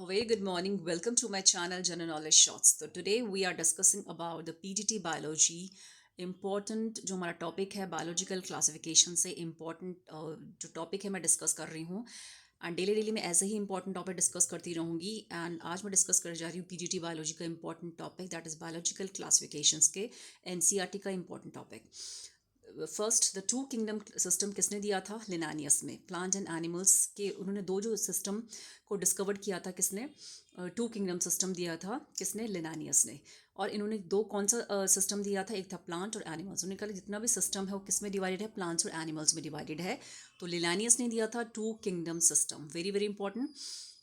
A very good morning. Welcome to my channel General Knowledge Shots. So today we are discussing about the PGT biology. Important जो हमारा topic है biological classification से important जो topic है मैं discuss कर रही हूँ एंड डेली डेली मैं ऐसे ही इंपॉर्टेंट टॉपिक डिस्कस करती रहूँगी एंड आज मैं डिस्कस कर जा रही हूँ पीजीटी बायोलॉजी का important topic that is biological classifications के एनसीईआरटी का important topic. First the two kingdom system किसने दिया था? लिनानियस में। प्लांट एंड एनिमल्स के उन्होंने दो जो सिस्टम को डिस्कवर किया था किसने? टू किंगडम सिस्टम दिया था किसने? लिनानियस ने। और इन्होंने दो कौन सा सिस्टम दिया था? एक था प्लांट और एनिमल्स। उन्होंने कहा जितना भी सिस्टम है वो किस में डिवाइडेड है? प्लांट्स और एनिमल्स में डिवाइडेड है। तो लिनानियस ने दिया था two kingdom system. Very very important.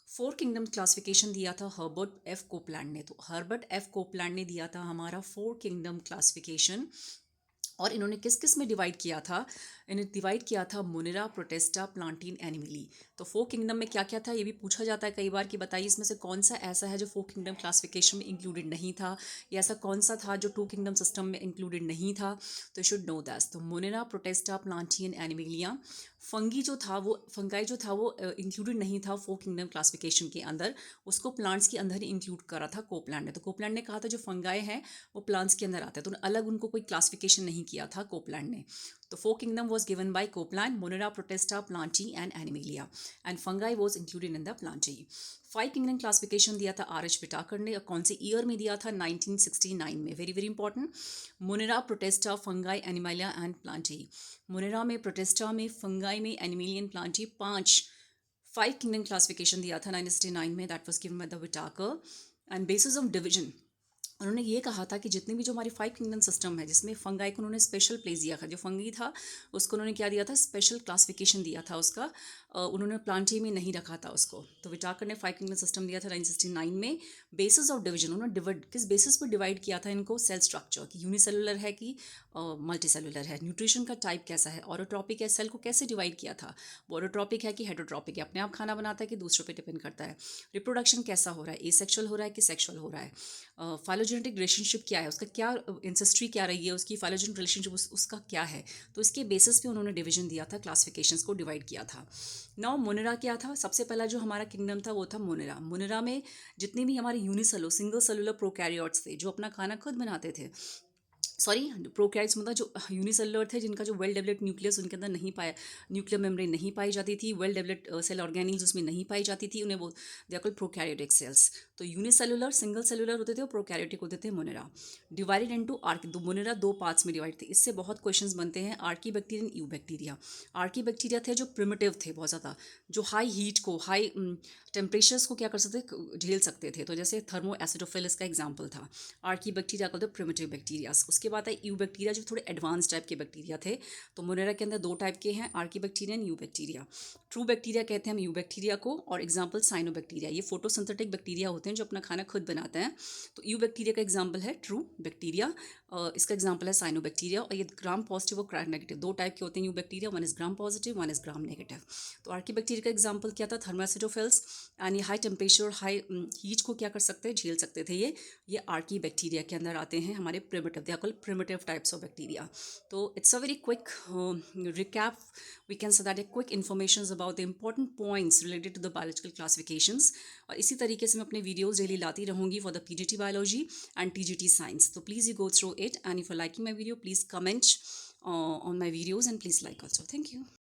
Four kingdom classification दिया था हर्बर्ट एफ कोपलैंड ने। तो हर्बर्ट एफ कोपलैंड ने दिया था हमारा फोर किंगडम क्लासिफिकेशन। और इन्होंने किस किस में डिवाइड किया था? इन्हें डिवाइड किया था मोनेरा, प्रोटेस्टा, प्लांटीन, एनिमिली। तो फोर किंगडम में क्या क्या था ये भी पूछा जाता है कई बार कि बताइए इसमें से कौन सा ऐसा है जो फोर किंगडम क्लासिफिकेशन में इंक्लूडेड नहीं था, या ऐसा कौन सा था जो टू किंगडम सिस्टम में इंक्लूडेड नहीं था। तो शुड नो दैट। तो मोनेरा, प्रोटेस्टा, प्लांटीन, एनिमिलिया। फंगी जो था वो फंगाई जो था वो इंक्लूडेड नहीं था फोर किंगडम क्लासिफिकेशन के अंदर। उसको प्लांट्स के अंदर ही इंक्लूड करा था कोपलैंड ने। तो कोपलैंड ने कहा था जो फंगाई हैं वो प्लांट्स के अंदर आते हैं, तो अलग उनको कोई क्लासिफिकेशन नहीं किया था कोपलैंड ने। तो four kingdom was given by Copeland, Monera, Protista, Plantae and Animalia, and fungi was included in the Plantae. Five kingdom classification दिया था आर एच पिटाकर ने। और कौन से ईयर में दिया था? 1969 में। Very very important. Monera, Protista, fungi, Animalia and Plantae. Monera में, प्रोटेस्टा में, फंगाई में, एनिमिलियन, प्लांटी, पांच फाइव किंगडम क्लासिफिकेशन दिया था 1969 में। That was given by the Whittaker. And bases of division उन्होंने ये कहा था कि जितने भी जो हमारी फाइव किंगडम सिस्टम है जिसमें फंगाई को उन्होंने स्पेशल प्लेस दिया था, जो फंगी था उसको उन्होंने क्या दिया था? स्पेशल क्लासिफिकेशन दिया था उसका। उन्होंने प्लांटी में नहीं रखा था उसको। तो विटाकर ने फाइव किंगडम सिस्टम दिया था 1969 में। बेसिस ऑफ डिवीजन उन्होंने डिवाइड किस बेसिस पर डिवाइड किया था इनको? सेल स्ट्रक्चर कि यूनिसेलुलर है कि मल्टी सेलुलर है, न्यूट्रिशन का टाइप कैसा है, ऑटोट्रॉपिक है, सेल को कैसे डिवाइड किया था, ऑटोट्रॉपिक है कि हेटरोट्रॉपिक है, अपने आप खाना बनाता है कि दूसरों पे डिपेंड करता है, रिप्रोडक्शन कैसा हो रहा है, एसेक्सुअल हो रहा है कि सेक्सुअल हो रहा है, फाइलोजेनेटिक रिलेशनशिप क्या है, उसका क्या इंसेस्ट्री क्या रही है, उसकी फाइलोजेनेटिक रिलेशनशिप उसका क्या है। तो इसके बेसिस पे उन्होंने डिवीजन दिया था, क्लासिफिकेशंस को डिवाइड किया था। नाउ मोनेरा क्या था? सबसे पहला जो हमारा किंगडम था वो था मोनेरा। मोनेरा में जितने भी हमारे यूनिसेलो सिंगल सेलुलर प्रोकैरियोट्स थे जो अपना खाना खुद बनाते थे, सॉरी प्रोकैरियोट्स मतलब जो यूनिसेलुलर थे जिनका जो वेल डेवलप्ड न्यूक्लियस उनके अंदर नहीं पाया, न्यूक्लियर मेम्ब्रेन नहीं पाई जाती थी, वेल डेवलप्ड सेल ऑर्गेनिल्स उसमें नहीं पाई जाती थी, उन्हें वो they are called prokaryotic cells. तो यूनिसेलुलर सिंगल सेलुलर होते थे और प्रोकैरियोटिक होते थे मोनेरा। डिवाइडेड इनटू आर्की, दो मोनेरा दो पार्ट्स में डिवाइड थे। इससे बहुत क्वेश्चंस बनते हैं। Archaebacteria and eubacteria. Archaebacteria थे जो प्रिमिटिव थे बहुत ज़्यादा, जो हाई हीट को हाई टेम्परेचर्स को क्या कर सकते झेल सकते थे। तो जैसे थर्मो एसिडोफिलिस का एग्जाम्पल था। आर्की बैक्टीरिया को प्रिमिटिव बैक्टीरियाज। उसके बाद है यू बैक्टीरिया जो थोड़े एडवांस टाइप के बैक्टीरिया थे। तो मोनेरा के अंदर दो टाइप के हैं, archaebacteria and you bacteria. True bacteria कहते हैं हम यू बैक्टीरिया को, और एग्जाम्पल साइनो बैक्टीरिया। ये फोटोसिंथेटिक बैक्टीरिया होते हैं जो अपना खाना खुद बनाते हैं। तो यू बैक्टीरिया का एग्जाम्पल है ट्रू बैक्टीरिया, इसका एग्जाम्पल है साइनो बैक्टीरिया। और ये ग्राम पॉजिटिव और ग्राम नेगेटिव दो टाइप के होते हैं you bacteria, one is gram positive, one is gram negative. तो आर्की बैक्टीरिया का एग्जाम्पल क्या था? थर्मोएसिडोफिल्स। एंड ये हाई टेम्परेचर हाई हीट को क्या कर सकते हैं? झेल सकते थे ये आर्की बैक्टीरिया के अंदर आते हैं हमारे primitive, they are called primitive types of bacteria. So it's a very quick recap. We can say that a quick information about the important points related to the biological classifications. और इसी तरीके से मैं अपने वीडियोस डेली लाती रहूँगी for the PGT biology and TGT science. So please you go through it, and if you're liking my video, please comment on my videos and please like also. Thank you.